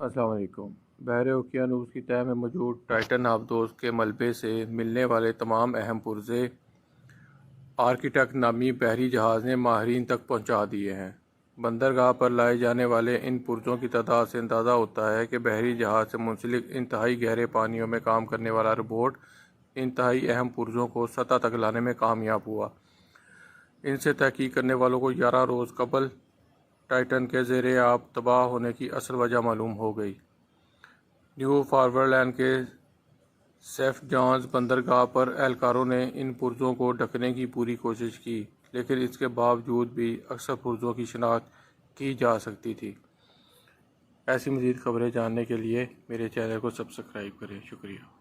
السلام علیکم۔ بحر اوقیانوس کی تہہ میں موجود ٹائٹن آبدوز کے ملبے سے ملنے والے تمام اہم پرزے آرکٹک نامی بحری جہاز نے ماہرین تک پہنچا دیے ہیں۔ بندرگاہ پر لائے جانے والے ان پرزوں کی تعداد سے اندازہ ہوتا ہے کہ بحری جہاز سے منسلک انتہائی گہرے پانیوں میں کام کرنے والا روبوٹ انتہائی اہم پرزوں کو سطح تک لانے میں کامیاب ہوا۔ ان سے تحقیق کرنے والوں کو 11 روز قبل ٹائٹن کے زیر آب تباہ ہونے کی اصل وجہ معلوم ہو گئی۔ نیو فاؤنڈ لینڈ کے سیف جانز بندرگاہ پر اہلکاروں نے ان پرزوں کو ڈھکنے کی پوری کوشش کی، لیکن اس کے باوجود بھی اکثر پرزوں کی شناخت کی جا سکتی تھی۔ ایسی مزید خبریں جاننے کے لیے میرے چینل کو سبسکرائب کریں۔ شکریہ۔